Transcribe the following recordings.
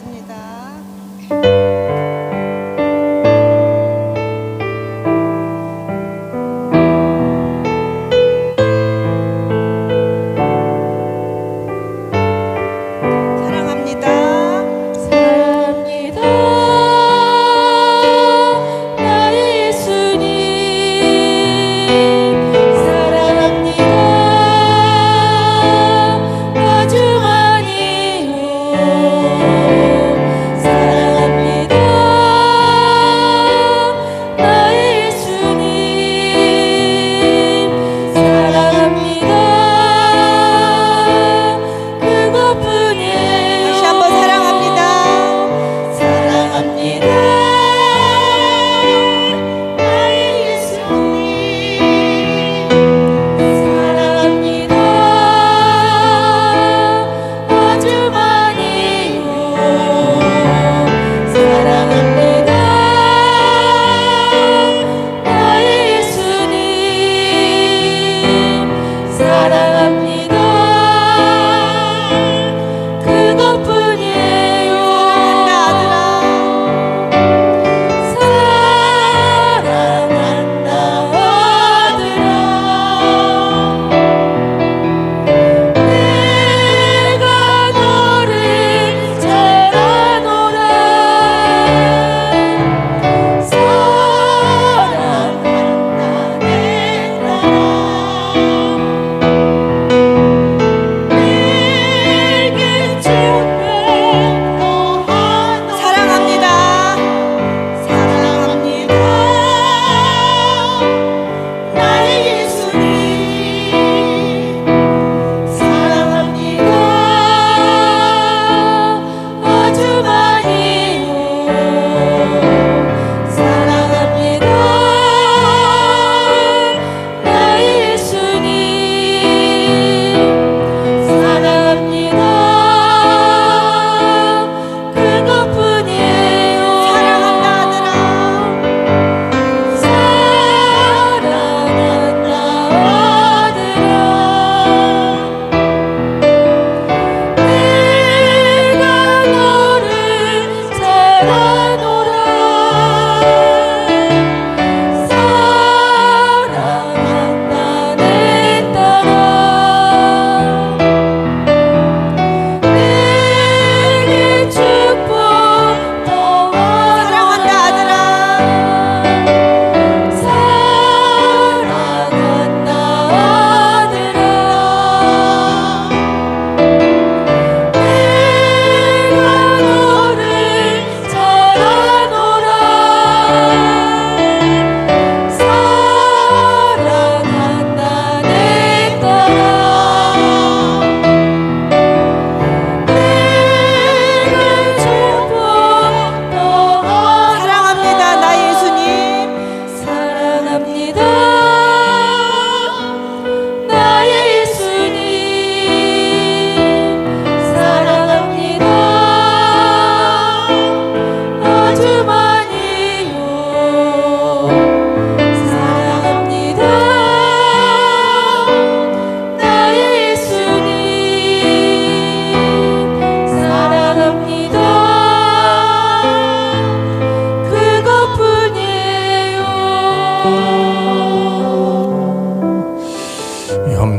찬양하겠습니다.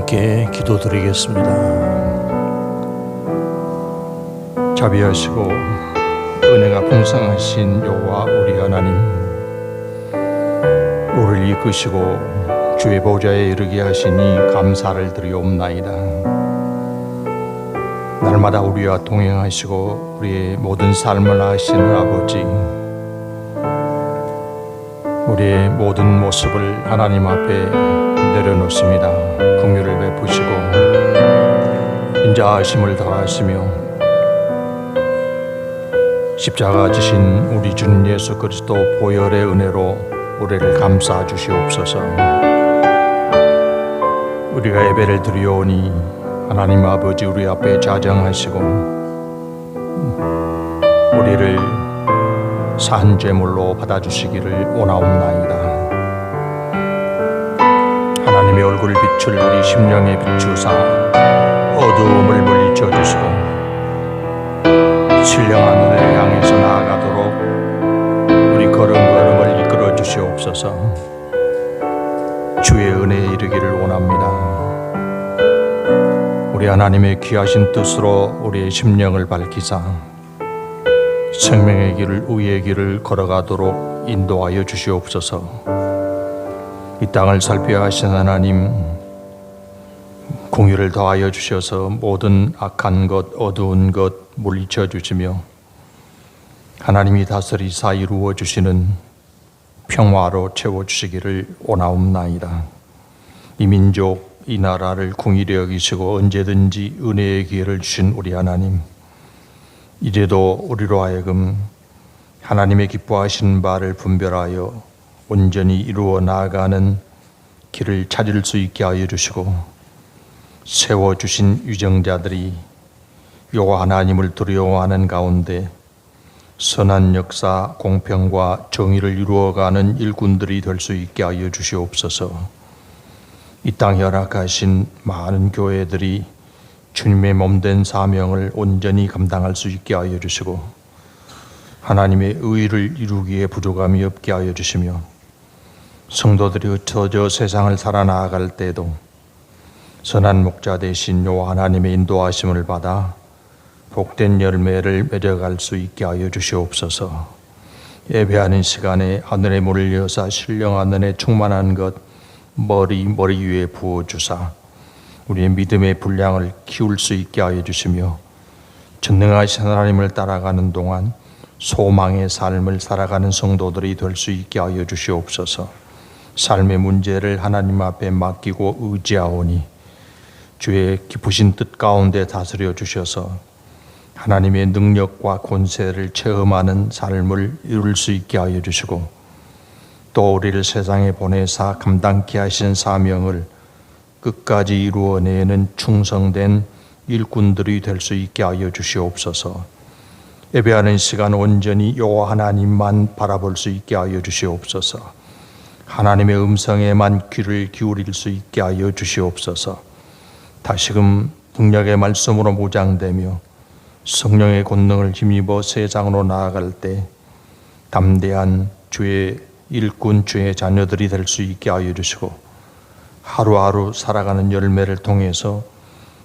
함께 기도드리겠습니다. 자비하시고 은혜가 풍성하신 여호와 우리 하나님, 우리를 이끄시고 주의 보좌에 이르게 하시니 감사를 드리옵나이다. 날마다 우리와 동행하시고 우리의 모든 삶을 아시는 아버지, 우리의 모든 모습을 하나님 앞에 내려놓습니다. 긍휼을 베푸시고 인자하심을 다하시며 십자가 지신 우리 주님 예수 그리스도 보혈의 은혜로 우리를 감싸 주시옵소서. 우리가 예배를 드리오니 하나님 아버지 우리 앞에 자정하시고 우리를 산 제물로 받아주시기를 원하옵나이다. 하나님의 얼굴 빛을 우리 심령에 비추사 어두움을 물리쳐 주시고 신령한 은혜를 향해서 나아가도록 우리 걸음걸음을 이끌어 주시옵소서. 주의 은혜에 이르기를 원합니다. 우리 하나님의 귀하신 뜻으로 우리의 심령을 밝히사 생명의 길을, 의의 길을 걸어가도록 인도하여 주시옵소서. 이 땅을 살펴야 하신 하나님, 공의를 더하여 주셔서 모든 악한 것, 어두운 것 물리쳐 주시며 하나님이 다스리사 이루어 주시는 평화로 채워주시기를 원하옵나이다. 이 민족, 이 나라를 궁일히 여기시고 언제든지 은혜의 기회를 주신 우리 하나님, 이제도 우리로 하여금 하나님의 기뻐하시는 바를 분별하여 온전히 이루어 나아가는 길을 찾을 수 있게 하여 주시고, 세워주신 유정자들이 여호와 하나님을 두려워하는 가운데 선한 역사, 공평과 정의를 이루어가는 일꾼들이 될 수 있게 하여 주시옵소서. 이 땅에 허락하신 많은 교회들이 주님의 몸된 사명을 온전히 감당할 수 있게 하여 주시고, 하나님의 의를 이루기에 부족함이 없게 하여 주시며, 성도들이 흩어져 세상을 살아나갈 때도 선한 목자 되신 여호와 하나님의 인도하심을 받아 복된 열매를 맺어갈 수 있게 하여 주시옵소서. 예배하는 시간에 하늘의 문을 여사 신령한 은혜 충만한 것 머리 위에 부어주사 우리의 믿음의 분량을 키울 수 있게 하여 주시며, 전능하신 하나님을 따라가는 동안 소망의 삶을 살아가는 성도들이 될 수 있게 하여 주시옵소서. 삶의 문제를 하나님 앞에 맡기고 의지하오니 주의 깊으신 뜻 가운데 다스려 주셔서 하나님의 능력과 권세를 체험하는 삶을 이룰 수 있게 하여 주시고, 또 우리를 세상에 보내사 감당케 하신 사명을 끝까지 이루어내는 충성된 일꾼들이 될 수 있게 하여 주시옵소서. 예배하는 시간 온전히 여호와 하나님만 바라볼 수 있게 하여 주시옵소서. 하나님의 음성에만 귀를 기울일 수 있게 하여 주시옵소서. 다시금 능력의 말씀으로 무장되며 성령의 권능을 힘입어 세상으로 나아갈 때 담대한 주의 일꾼, 주의 자녀들이 될 수 있게 하여 주시고, 하루하루 살아가는 열매를 통해서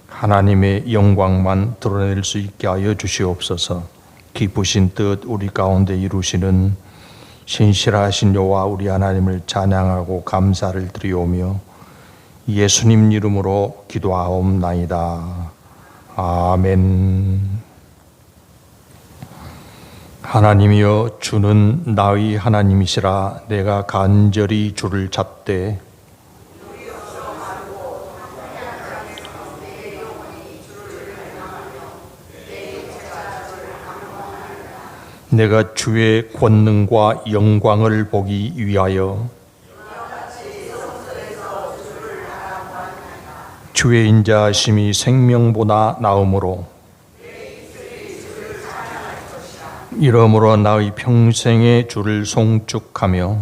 하나님의 영광만 드러낼 수 있게 하여 주시옵소서. 기쁘신 뜻 우리 가운데 이루시는 신실하신 여호와 우리 하나님을 찬양하고 감사를 드리오며 예수님 이름으로 기도하옵나이다. 아멘. 하나님이여, 주는 나의 하나님이시라. 내가 간절히 주를 찾되 내가 주의 권능과 영광을 보기 위하여 주의 인자하심이 생명보다 나음으로 이러므로 나의 평생에 주를 송축하며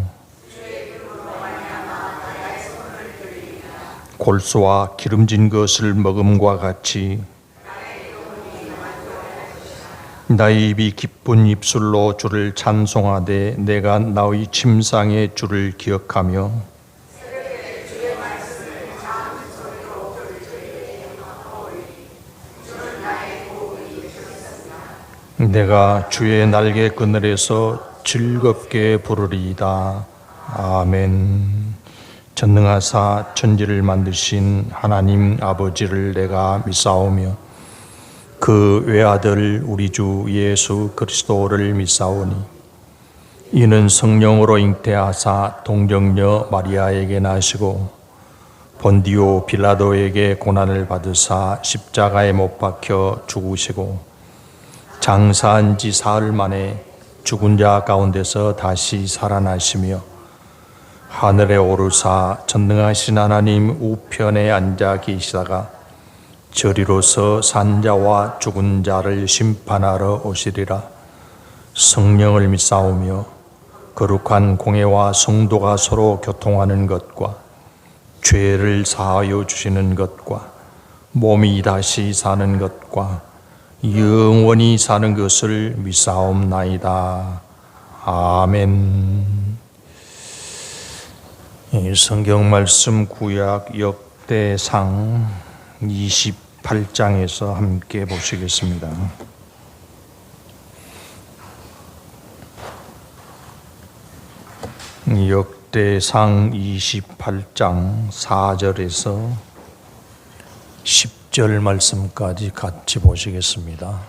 골수와 기름진 것을 먹음과 같이 나의 입이 기쁜 입술로 주를 찬송하되 내가 나의 침상에 주를 기억하며 내가 주의 날개 그늘에서 즐겁게 부르리이다. 아멘. 전능하사 천지를 만드신 하나님 아버지를 내가 믿사오며 그 외아들 우리 주 예수 그리스도를 믿사오니 이는 성령으로 잉태하사 동정녀 마리아에게 나시고 본디오 빌라도에게 고난을 받으사 십자가에 못 박혀 죽으시고 장사한 지 사흘 만에 죽은 자 가운데서 다시 살아나시며 하늘에 오르사 전능하신 하나님 우편에 앉아 계시다가 저리로서 산자와 죽은 자를 심판하러 오시리라. 성령을 믿사오며 거룩한 공회와 성도가 서로 교통하는 것과 죄를 사하여 주시는 것과 몸이 다시 사는 것과 영원히 사는 것을 믿사옵나이다. 아멘. 성경 말씀 구약 역대상 28장에서 함께 보시겠습니다. 역대상 28장 4절에서 10절 말씀까지 같이 보시겠습니다.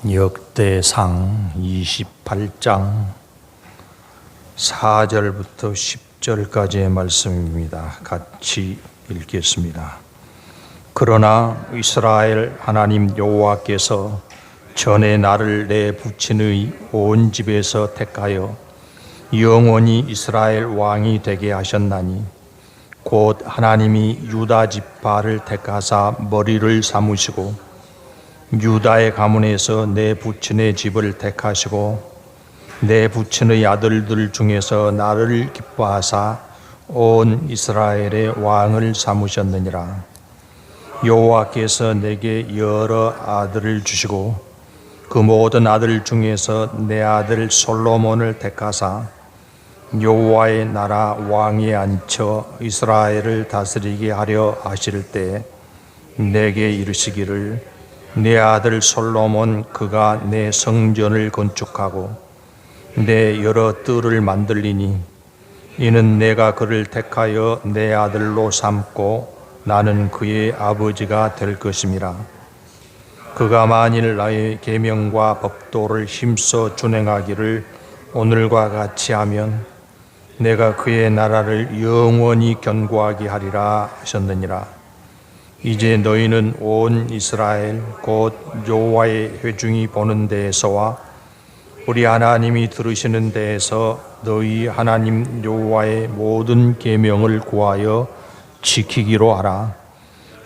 역대상 28장 4절부터 10절까지의 말씀입니다. 같이 읽겠습니다. 그러나 이스라엘 하나님 여호와께서 전에 나를 내 부친의 온 집에서 택하여 영원히 이스라엘 왕이 되게 하셨나니 곧 하나님이 유다 지파를 택하사 머리를 삼으시고 유다의 가문에서 내 부친의 집을 택하시고 내 부친의 아들들 중에서 나를 기뻐하사 온 이스라엘의 왕을 삼으셨느니라. 여호와께서 내게 여러 아들을 주시고 그 모든 아들 중에서 내 아들 솔로몬을 택하사 여호와의 나라 왕위에 앉혀 이스라엘을 다스리게 하려 하실 때 내게 이르시기를 내 아들 솔로몬 그가 내 성전을 건축하고 내 여러 뜰을 만들리니 이는 내가 그를 택하여 내 아들로 삼고 나는 그의 아버지가 될 것임이라. 그가 만일 나의 계명과 법도를 힘써 준행하기를 오늘과 같이 하면 내가 그의 나라를 영원히 견고하게 하리라 하셨느니라. 이제 너희는 온 이스라엘 곧 여호와의 회중이 보는 데에서와 우리 하나님이 들으시는 데에서 너희 하나님 여호와의 모든 계명을 구하여 지키기로 하라.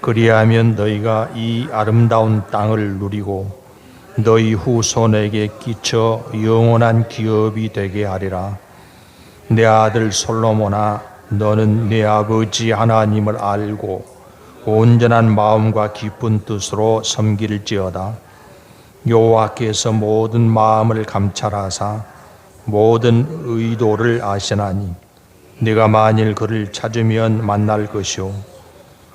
그리하면 너희가 이 아름다운 땅을 누리고 너희 후손에게 끼쳐 영원한 기업이 되게 하리라. 내 아들 솔로몬아, 너는 내 아버지 하나님을 알고 온전한 마음과 깊은 뜻으로 섬길지어다. 여호와께서 모든 마음을 감찰하사 모든 의도를 아시나니 네가 만일 그를 찾으면 만날 것이요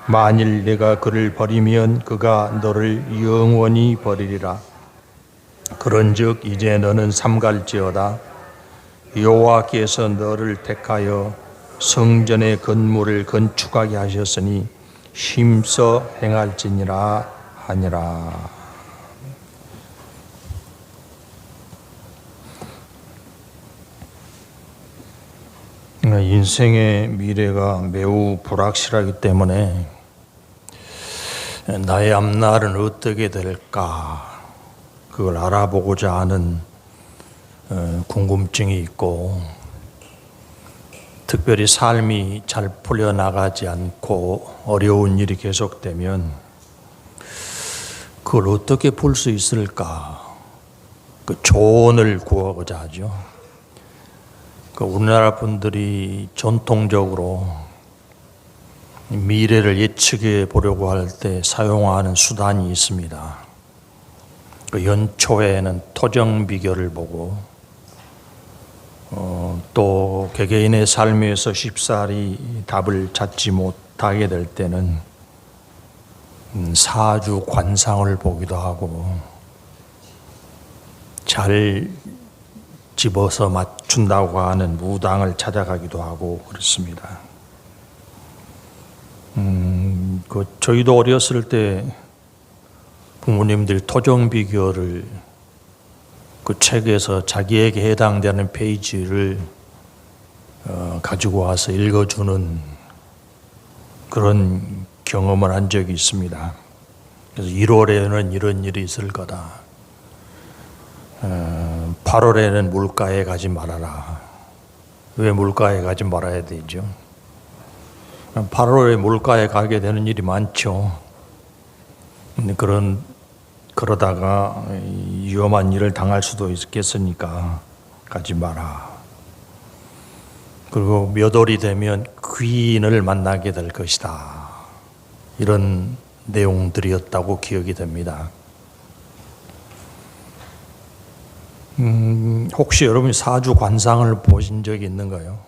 만일 네가 그를 버리면 그가 너를 영원히 버리리라. 그런즉 이제 너는 삼갈지어다. 여호와께서 너를 택하여 성전의 건물을 건축하게 하셨으니 힘써 행할지니라 하니라. 인생의 미래가 매우 불확실하기 때문에 나의 앞날은 어떻게 될까 그걸 알아보고자 하는 궁금증이 있고 특별히 삶이 잘 풀려나가지 않고 어려운 일이 계속되면 그걸 어떻게 풀 수 있을까 그 조언을 구하고자 하죠. 우리나라 분들이 전통적으로 미래를 예측해 보려고 할 때 사용하는 수단이 있습니다. 그 연초에는 토정 비결을 보고 또 개개인의 삶에서 쉽사리 답을 찾지 못하게 될 때는 사주 관상을 보기도 하고 잘 집어서 맞춘다고 하는 무당을 찾아가기도 하고 그렇습니다. 저희도 어렸을 때 부모님들 토정 비결을 그 책에서 자기에게 해당되는 페이지를 가지고 와서 읽어주는 그런 경험을 한 적이 있습니다. 그래서 1월에는 이런 일이 있을 거다. 8월에는 물가에 가지 말아라. 왜 물가에 가지 말아야 되죠? 8월에 물가에 가게 되는 일이 많죠. 그러다가 위험한 일을 당할 수도 있겠으니까 가지 마라. 그리고 몇 월이 되면 귀인을 만나게 될 것이다. 이런 내용들이었다고 기억이 됩니다. 혹시 여러분이 사주 관상을 보신 적이 있는가요?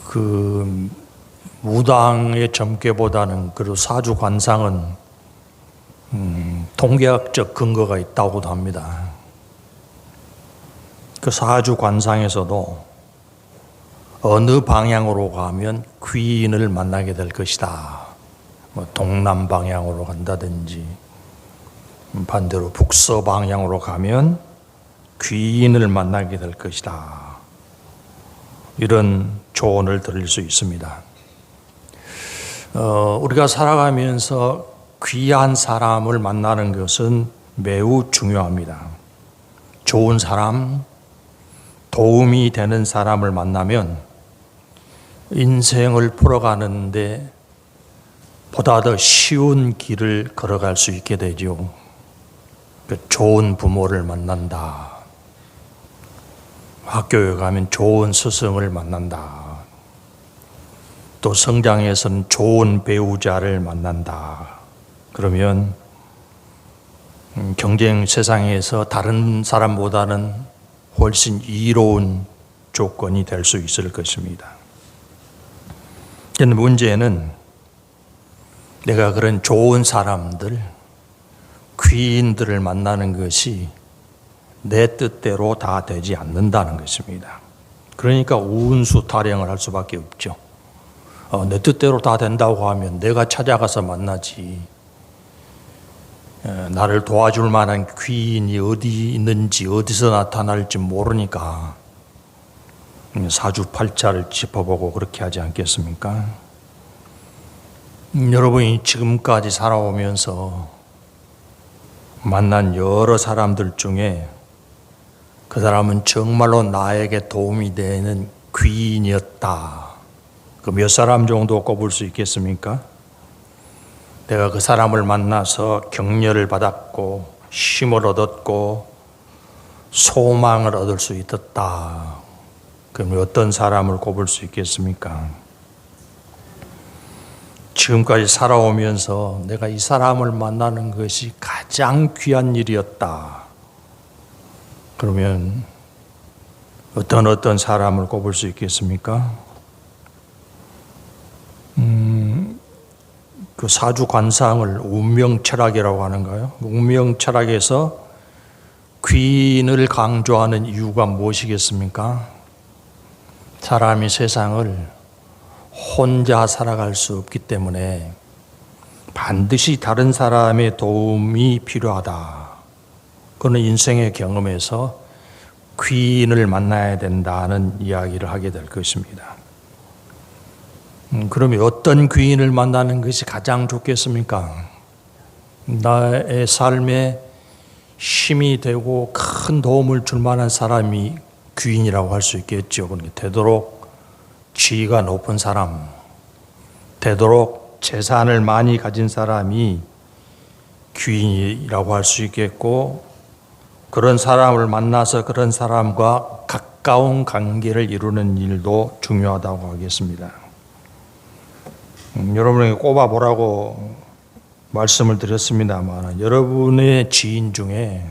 그 무당의 점괘보다는 그래도 사주 관상은 통계학적 근거가 있다고도 합니다. 그 사주 관상에서도 어느 방향으로 가면 귀인을 만나게 될 것이다. 뭐 동남 방향으로 간다든지 반대로 북서 방향으로 가면 귀인을 만나게 될 것이다. 이런 조언을 드릴 수 있습니다. 우리가 살아가면서 귀한 사람을 만나는 것은 매우 중요합니다. 좋은 사람, 도움이 되는 사람을 만나면 인생을 풀어가는데 보다 더 쉬운 길을 걸어갈 수 있게 되죠. 좋은 부모를 만난다. 학교에 가면 좋은 스승을 만난다. 또 성장에서는 좋은 배우자를 만난다. 그러면 경쟁 세상에서 다른 사람보다는 훨씬 이로운 조건이 될 수 있을 것입니다. 그런데 문제는 내가 그런 좋은 사람들, 귀인들을 만나는 것이 내 뜻대로 다 되지 않는다는 것입니다. 그러니까 우은수 타령을 할 수밖에 없죠. 내 뜻대로 다 된다고 하면 내가 찾아가서 만나지. 나를 도와줄 만한 귀인이 어디 있는지 어디서 나타날지 모르니까 사주팔자를 짚어보고 그렇게 하지 않겠습니까? 여러분이 지금까지 살아오면서 만난 여러 사람들 중에 그 사람은 정말로 나에게 도움이 되는 귀인이었다. 그 몇 사람 정도 꼽을 수 있겠습니까? 내가 그 사람을 만나서 격려를 받았고 힘을 얻었고 소망을 얻을 수 있었다. 그럼 어떤 사람을 꼽을 수 있겠습니까? 지금까지 살아오면서 내가 이 사람을 만나는 것이 가장 귀한 일이었다. 그러면 어떤 사람을 꼽을 수 있겠습니까? 그 사주 관상을 운명철학이라고 하는가요? 운명철학에서 귀인을 강조하는 이유가 무엇이겠습니까? 사람이 세상을 혼자 살아갈 수 없기 때문에 반드시 다른 사람의 도움이 필요하다. 그는 인생의 경험에서 귀인을 만나야 된다는 이야기를 하게 될 것입니다. 그러면 어떤 귀인을 만나는 것이 가장 좋겠습니까? 나의 삶에 힘이 되고 큰 도움을 줄 만한 사람이 귀인이라고 할 수 있겠죠. 그러니까 되도록 지위가 높은 사람, 되도록 재산을 많이 가진 사람이 귀인이라고 할 수 있겠고, 그런 사람을 만나서 그런 사람과 가까운 관계를 이루는 일도 중요하다고 하겠습니다. 여러분에게 꼽아보라고 말씀을 드렸습니다만 여러분의 지인 중에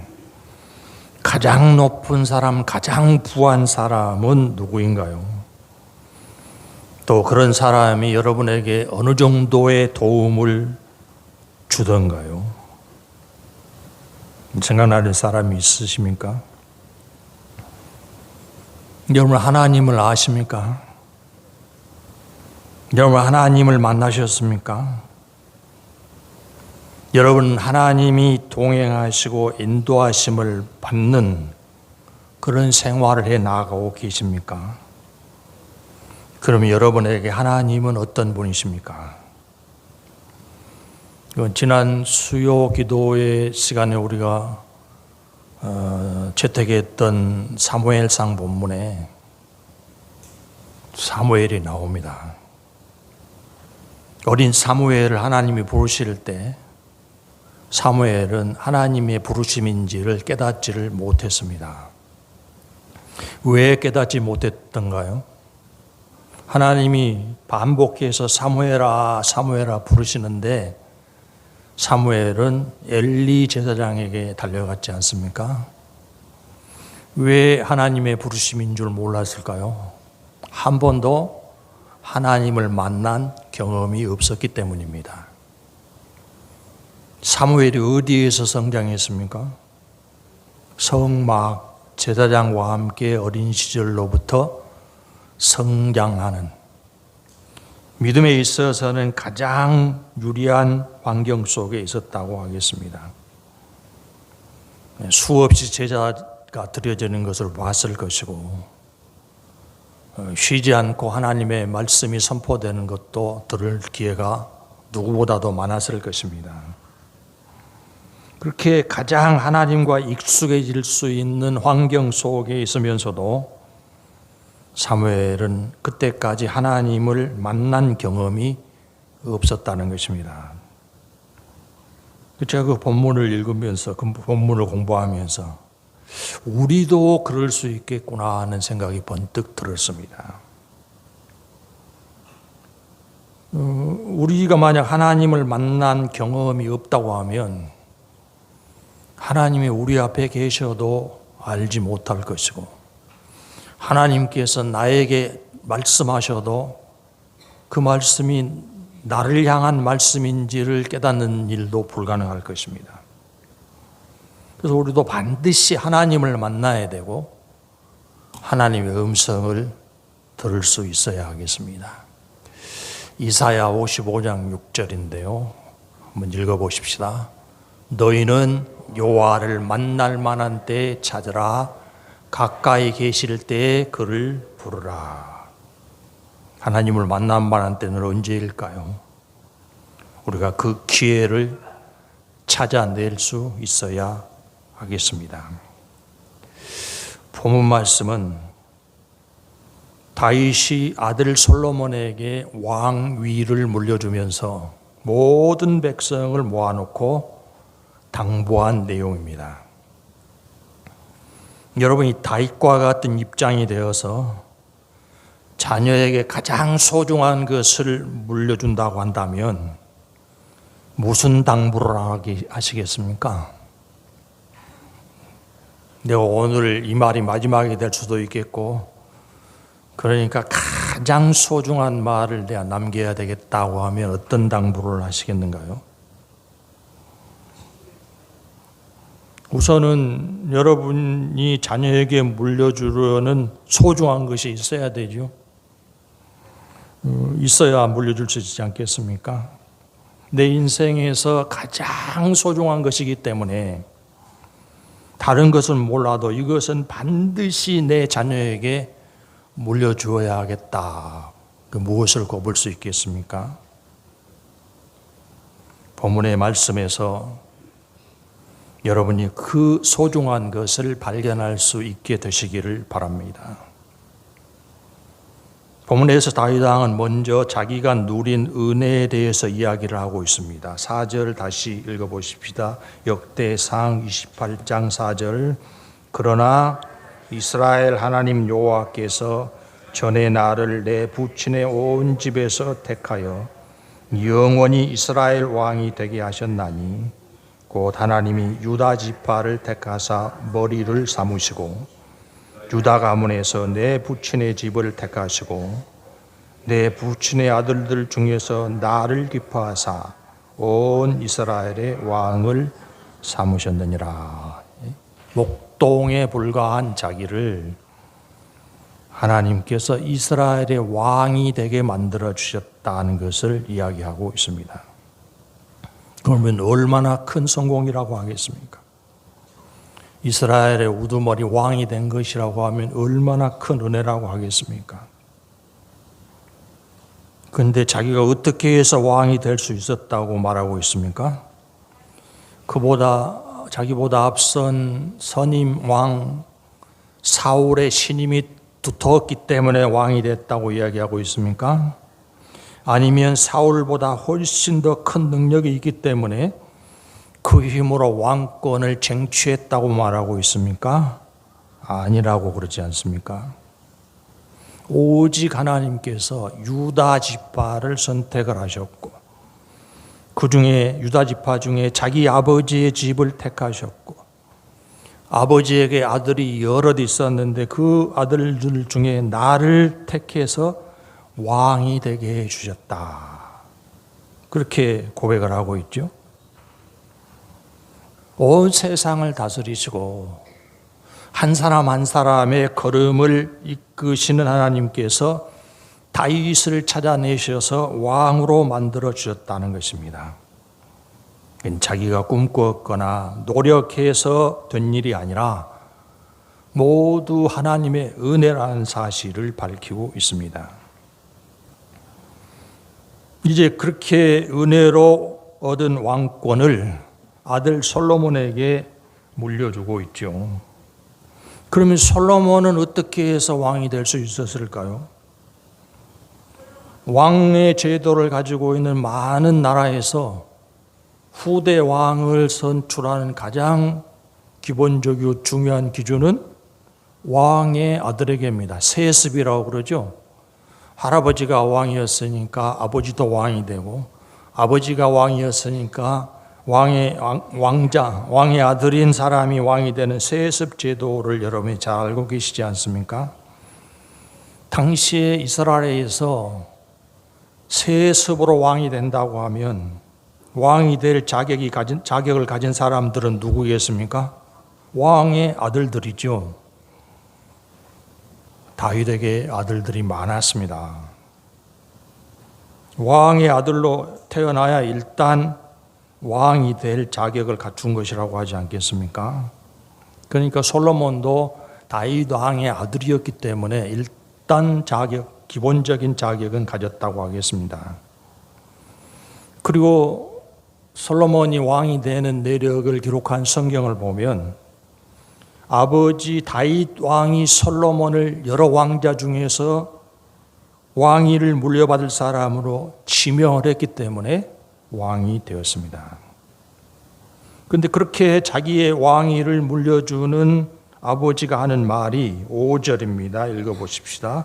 가장 높은 사람, 가장 부한 사람은 누구인가요? 또 그런 사람이 여러분에게 어느 정도의 도움을 주던가요? 생각나는 사람이 있으십니까? 여러분 하나님을 아십니까? 여러분 하나님을 만나셨습니까? 여러분 하나님이 동행하시고 인도하심을 받는 그런 생활을 해 나가고 계십니까? 그러면 여러분에게 하나님은 어떤 분이십니까? 지난 수요 기도의 시간에 우리가 채택했던 사무엘상 본문에 사무엘이 나옵니다. 어린 사무엘을 하나님이 부르실 때 사무엘은 하나님의 부르심인지를 깨닫지를 못했습니다. 왜 깨닫지 못했던가요? 하나님이 반복해서 사무엘아 사무엘아 부르시는데 사무엘은 엘리 제사장에게 달려갔지 않습니까? 왜 하나님의 부르심인 줄 몰랐을까요? 한 번도 하나님을 만난 경험이 없었기 때문입니다. 사무엘이 어디에서 성장했습니까? 성막 제사장과 함께 어린 시절로부터 성장하는, 믿음에 있어서는 가장 유리한 환경 속에 있었다고 하겠습니다. 수없이 제사가 드려지는 것을 봤을 것이고, 쉬지 않고 하나님의 말씀이 선포되는 것도 들을 기회가 누구보다도 많았을 것입니다. 그렇게 가장 하나님과 익숙해질 수 있는 환경 속에 있으면서도 사무엘은 그때까지 하나님을 만난 경험이 없었다는 것입니다. 제가 그 본문을 읽으면서, 그 본문을 공부하면서 우리도 그럴 수 있겠구나 하는 생각이 번뜩 들었습니다. 우리가 만약 하나님을 만난 경험이 없다고 하면 하나님이 우리 앞에 계셔도 알지 못할 것이고, 하나님께서 나에게 말씀하셔도 그 말씀이 나를 향한 말씀인지를 깨닫는 일도 불가능할 것입니다. 그래서 우리도 반드시 하나님을 만나야 되고 하나님의 음성을 들을 수 있어야 하겠습니다. 이사야 55장 6절인데요. 한번 읽어보십시다. 너희는 여호와를 만날 만한 때에 찾으라. 가까이 계실 때에 그를 부르라. 하나님을 만날 만한 때는 언제일까요? 우리가 그 기회를 찾아낼 수 있어야 하겠습니다. 본문 말씀은 다윗이 아들 솔로몬에게 왕위를 물려주면서 모든 백성을 모아놓고 당부한 내용입니다. 여러분이 다윗과 같은 입장이 되어서 자녀에게 가장 소중한 것을 물려준다고 한다면 무슨 당부를 하시겠습니까? 내가 오늘 이 말이 마지막이 될 수도 있겠고, 그러니까 가장 소중한 말을 내가 남겨야 되겠다고 하면 어떤 당부를 하시겠는가요? 우선은 여러분이 자녀에게 물려주려는 소중한 것이 있어야 되죠. 있어야 물려줄 수 있지 않겠습니까? 내 인생에서 가장 소중한 것이기 때문에 다른 것은 몰라도 이것은 반드시 내 자녀에게 물려주어야 하겠다. 무엇을 꼽을 수 있겠습니까? 본문의 말씀에서 여러분이 그 소중한 것을 발견할 수 있게 되시기를 바랍니다. 본문에서 다윗 왕은 먼저 자기가 누린 은혜에 대해서 이야기를 하고 있습니다. 4절 다시 읽어보십시다. 역대상 28장 4절. 그러나 이스라엘 하나님 여호와께서 전에 나를 내 부친의 온 집에서 택하여 영원히 이스라엘 왕이 되게 하셨나니 곧 하나님이 유다 지파를 택하사 머리를 삼으시고 유다 가문에서 내 부친의 집을 택하시고 내 부친의 아들들 중에서 나를 기뻐하사 온 이스라엘의 왕을 삼으셨느니라. 목동에 불과한 자기를 하나님께서 이스라엘의 왕이 되게 만들어 주셨다는 것을 이야기하고 있습니다. 그러면 얼마나 큰 성공이라고 하겠습니까? 이스라엘의 우두머리 왕이 된 것이라고 하면 얼마나 큰 은혜라고 하겠습니까? 그런데 자기가 어떻게 해서 왕이 될 수 있었다고 말하고 있습니까? 자기보다 앞선 선임 왕 사울의 신임이 두터웠기 때문에 왕이 됐다고 이야기하고 있습니까? 아니면 사울보다 훨씬 더 큰 능력이 있기 때문에 그 힘으로 왕권을 쟁취했다고 말하고 있습니까? 아니라고 그러지 않습니까? 오직 하나님께서 유다 지파를 선택을 하셨고, 그 중에 유다 지파 중에 자기 아버지의 집을 택하셨고, 아버지에게 아들이 여럿 있었는데 그 아들들 중에 나를 택해서 왕이 되게 해주셨다. 그렇게 고백을 하고 있죠. 온 세상을 다스리시고 한 사람 한 사람의 걸음을 이끄시는 하나님께서 다윗을 찾아내셔서 왕으로 만들어 주셨다는 것입니다. 자기가 꿈꾸었거나 노력해서 된 일이 아니라 모두 하나님의 은혜라는 사실을 밝히고 있습니다. 이제 그렇게 은혜로 얻은 왕권을 아들 솔로몬에게 물려주고 있죠. 그러면 솔로몬은 어떻게 해서 왕이 될 수 있었을까요? 왕의 제도를 가지고 있는 많은 나라에서 후대 왕을 선출하는 가장 기본적이고 중요한 기준은 왕의 아들에게입니다. 세습이라고 그러죠. 할아버지가 왕이었으니까 아버지도 왕이 되고, 아버지가 왕이었으니까 왕의 아들인 사람이 왕이 되는 세습 제도를 여러분이 잘 알고 계시지 않습니까? 당시에 이스라엘에서 세습으로 왕이 된다고 하면 왕이 될 자격을 가진 사람들은 누구겠습니까? 왕의 아들들이죠. 다윗에게 아들들이 많았습니다. 왕의 아들로 태어나야 일단 왕이 될 자격을 갖춘 것이라고 하지 않겠습니까? 그러니까 솔로몬도 다윗 왕의 아들이었기 때문에 일단 기본적인 자격은 가졌다고 하겠습니다. 그리고 솔로몬이 왕이 되는 내력을 기록한 성경을 보면 아버지 다윗 왕이 솔로몬을 여러 왕자 중에서 왕위를 물려받을 사람으로 지명을 했기 때문에 왕이 되었습니다. 그런데 그렇게 자기의 왕위를 물려주는 아버지가 하는 말이 5절입니다. 읽어보십시다.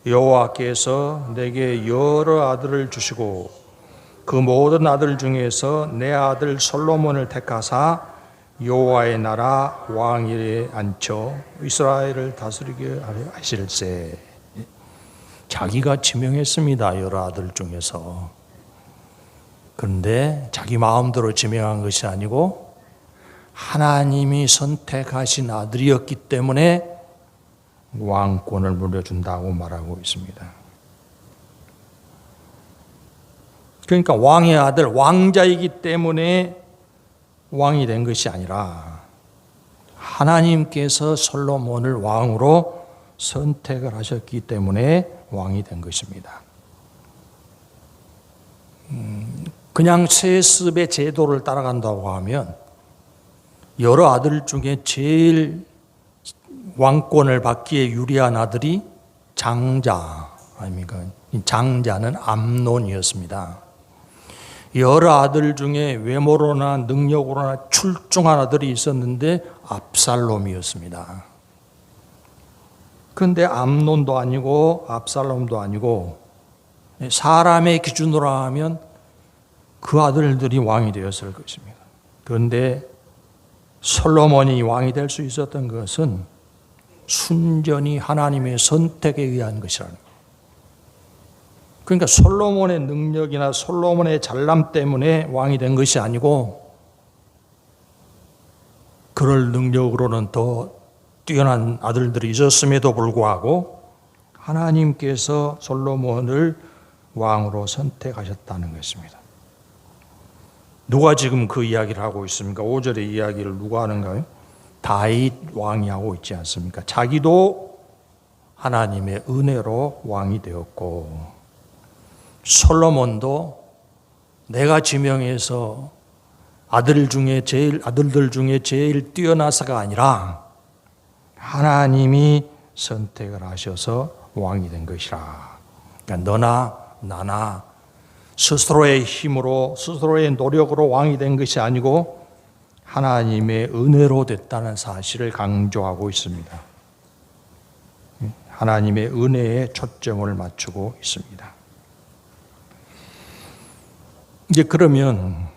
여호와께서 내게 여러 아들을 주시고 그 모든 아들 중에서 내 아들 솔로몬을 택하사 여호와의 나라 왕위에 앉혀 이스라엘을 다스리게 하려 하실세. 자기가 지명했습니다. 여러 아들 중에서. 그런데 자기 마음대로 지명한 것이 아니고 하나님이 선택하신 아들이었기 때문에 왕권을 물려준다고 말하고 있습니다. 그러니까 왕의 아들, 왕자이기 때문에 왕이 된 것이 아니라 하나님께서 솔로몬을 왕으로 선택을 하셨기 때문에 왕이 된 것입니다. 그냥 세습의 제도를 따라간다고 하면 여러 아들 중에 제일 왕권을 받기에 유리한 아들이 장자 아닙니까? 장자는 암논이었습니다. 여러 아들 중에 외모로나 능력으로나 출중한 아들이 있었는데 압살롬이었습니다. 그런데 암논도 아니고 압살롬도 아니고 사람의 기준으로 하면 그 아들들이 왕이 되었을 것입니다. 그런데 솔로몬이 왕이 될 수 있었던 것은 순전히 하나님의 선택에 의한 것이라는 거예요. 그러니까 솔로몬의 능력이나 솔로몬의 잘남 때문에 왕이 된 것이 아니고 그럴 능력으로는 더 뛰어난 아들들이 있었음에도 불구하고 하나님께서 솔로몬을 왕으로 선택하셨다는 것입니다. 누가 지금 그 이야기를 하고 있습니까? 5절의 이야기를 누가 하는가요? 다윗 왕이 하고 있지 않습니까? 자기도 하나님의 은혜로 왕이 되었고 솔로몬도 내가 지명해서 아들들 중에 제일 뛰어나서가 아니라 하나님이 선택을 하셔서 왕이 된 것이라. 그러니까 너나 나나 스스로의 힘으로 스스로의 노력으로 왕이 된 것이 아니고 하나님의 은혜로 됐다는 사실을 강조하고 있습니다. 하나님의 은혜에 초점을 맞추고 있습니다. 이제 그러면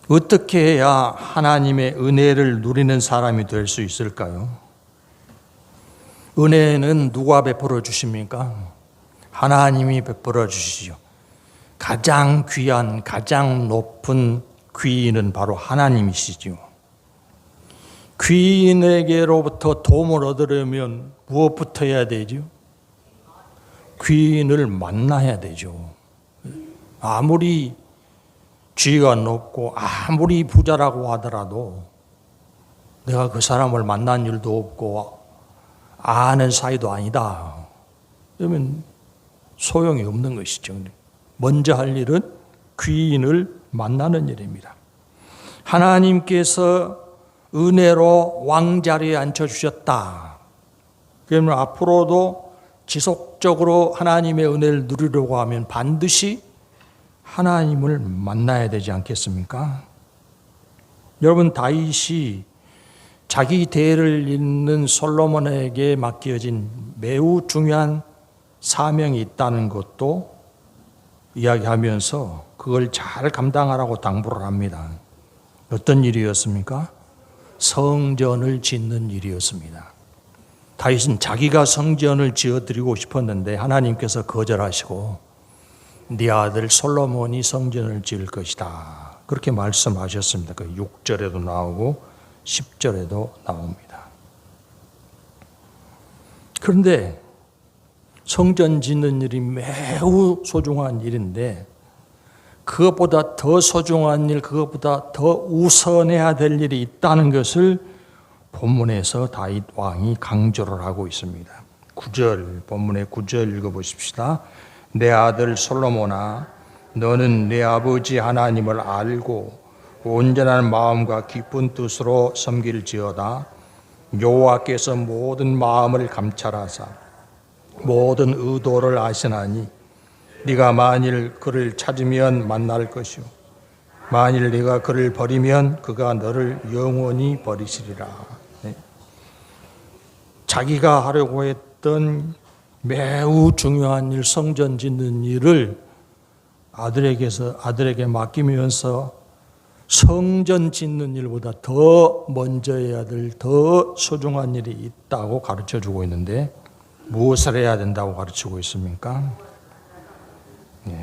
어떻게 해야 하나님의 은혜를 누리는 사람이 될 수 있을까요? 은혜는 누가 베풀어 주십니까? 하나님이 베풀어 주시죠. 가장 귀한, 가장 높은 귀인은 바로 하나님이시죠. 귀인에게로부터 도움을 얻으려면 무엇부터 해야 되죠? 귀인을 만나야 되죠. 아무리 지위가 높고 아무리 부자라고 하더라도 내가 그 사람을 만난 일도 없고 아는 사이도 아니다. 그러면 소용이 없는 것이죠. 먼저 할 일은 귀인을 만나는 일입니다. 하나님께서 은혜로 왕자리에 앉혀주셨다. 그러면 앞으로도 지속적으로 하나님의 은혜를 누리려고 하면 반드시 하나님을 만나야 되지 않겠습니까? 여러분, 다윗이 자기 대를 잇는 솔로몬에게 맡겨진 매우 중요한 사명이 있다는 것도 이야기하면서 그걸 잘 감당하라고 당부를 합니다. 어떤 일이었습니까? 성전을 짓는 일이었습니다. 다윗은 자기가 성전을 지어드리고 싶었는데 하나님께서 거절하시고 네 아들 솔로몬이 성전을 지을 것이다. 그렇게 말씀하셨습니다. 그 6절에도 나오고 10절에도 나옵니다. 그런데 성전 짓는 일이 매우 소중한 일인데 그것보다 더 소중한 일, 그것보다 더 우선해야 될 일이 있다는 것을 본문에서 다윗 왕이 강조를 하고 있습니다. 9절, 본문의 9절 읽어보십시다. 내 아들 솔로몬아, 너는 내 아버지 하나님을 알고 온전한 마음과 깊은 뜻으로 섬길지어다. 여호와께서 모든 마음을 감찰하사 모든 의도를 아시나니 네가 만일 그를 찾으면 만날 것이요 만일 네가 그를 버리면 그가 너를 영원히 버리시리라. 자기가 하려고 했던 매우 중요한 일, 성전 짓는 일을 아들에게 맡기면서 성전 짓는 일보다 더 먼저 해야 될 더 소중한 일이 있다고 가르쳐주고 있는데 무엇을 해야 된다고 가르치고 있습니까?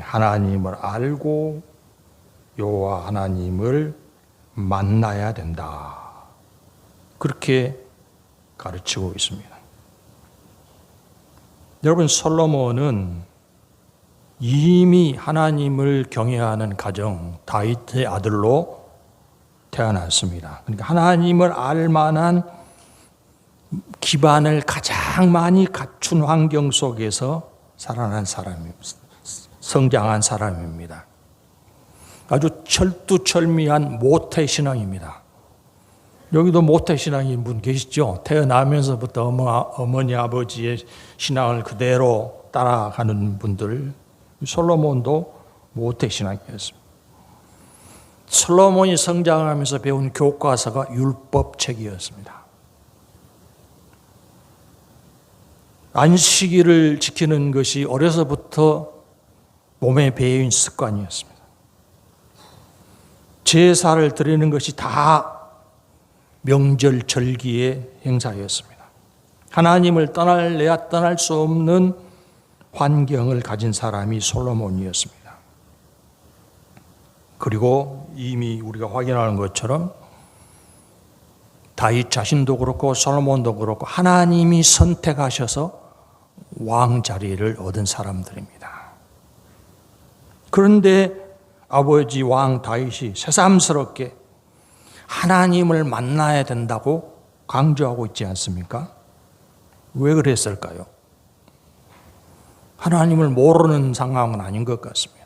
하나님을 알고 여호와 하나님을 만나야 된다. 그렇게 가르치고 있습니다. 여러분, 솔로몬은 이미 하나님을 경외하는 가정, 다윗의 아들로 태어났습니다. 그러니까 하나님을 알 만한 기반을 가장 많이 갖춘 환경 속에서 살아난 사람입니다. 성장한 사람입니다. 아주 철두철미한 모태신앙입니다. 여기도 모태신앙인 분 계시죠? 태어나면서부터 어머니 아버지의 신앙을 그대로 따라가는 분들. 솔로몬도 모태신앙이었습니다. 솔로몬이 성장하면서 배운 교과서가 율법책이었습니다. 안식일을 지키는 것이 어려서부터 몸에 배인 습관이었습니다. 제사를 드리는 것이 다 명절 절기의 행사였습니다. 하나님을 떠날래야 떠날 수 없는 환경을 가진 사람이 솔로몬이었습니다. 그리고 이미 우리가 확인하는 것처럼 다윗 자신도 그렇고 솔로몬도 그렇고 하나님이 선택하셔서 왕 자리를 얻은 사람들입니다. 그런데 아버지 왕 다윗이 새삼스럽게 하나님을 만나야 된다고 강조하고 있지 않습니까? 왜 그랬을까요? 하나님을 모르는 상황은 아닌 것 같습니다.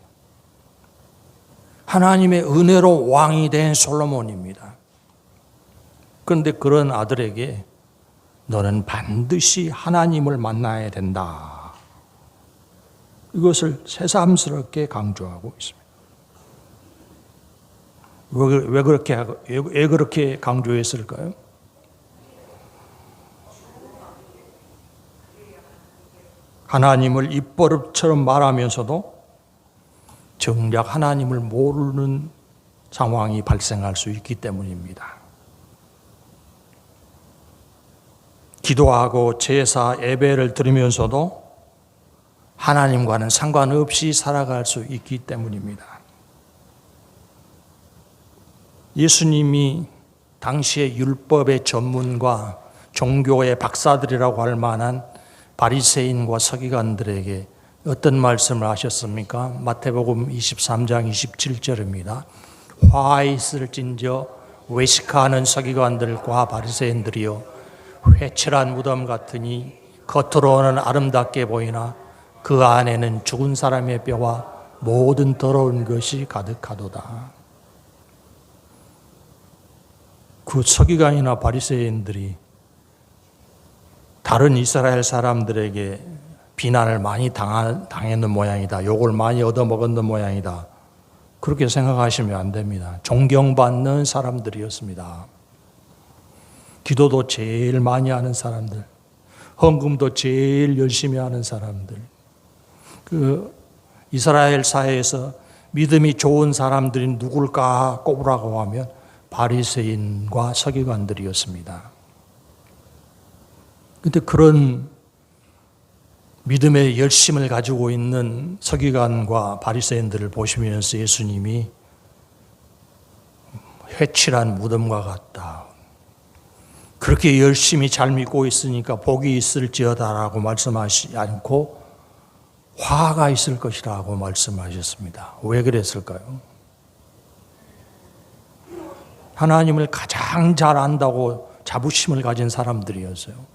하나님의 은혜로 왕이 된 솔로몬입니다. 그런데 그런 아들에게 너는 반드시 하나님을 만나야 된다. 이것을 새삼스럽게 강조하고 있습니다. 왜 그렇게 강조했을까요? 하나님을 입버릇처럼 말하면서도 정작 하나님을 모르는 상황이 발생할 수 있기 때문입니다. 기도하고 제사, 예배를 드리면서도 하나님과는 상관없이 살아갈 수 있기 때문입니다. 예수님이 당시의 율법의 전문가, 종교의 박사들이라고 할 만한 바리새인과 서기관들에게 어떤 말씀을 하셨습니까? 마태복음 23장 27절입니다. 화 있을진저 외식하는 서기관들과 바리새인들이여 회칠한 무덤 같으니 겉으로는 아름답게 보이나 그 안에는 죽은 사람의 뼈와 모든 더러운 것이 가득하도다. 그 서기관이나 바리새인들이 다른 이스라엘 사람들에게 비난을 많이 당했는 모양이다. 욕을 많이 얻어먹었는 모양이다. 그렇게 생각하시면 안 됩니다. 존경받는 사람들이었습니다. 기도도 제일 많이 하는 사람들, 헌금도 제일 열심히 하는 사람들. 그 이스라엘 사회에서 믿음이 좋은 사람들이 누굴까 꼽으라고 하면 바리새인과 서기관들이었습니다. 그런데 그런 믿음의 열심을 가지고 있는 서기관과 바리새인들을 보시면서 예수님이 회칠한 무덤과 같다. 그렇게 열심히 잘 믿고 있으니까 복이 있을지어다라고 말씀하시지 않고 화가 있을 것이라고 말씀하셨습니다. 왜 그랬을까요? 하나님을 가장 잘 안다고 자부심을 가진 사람들이었어요.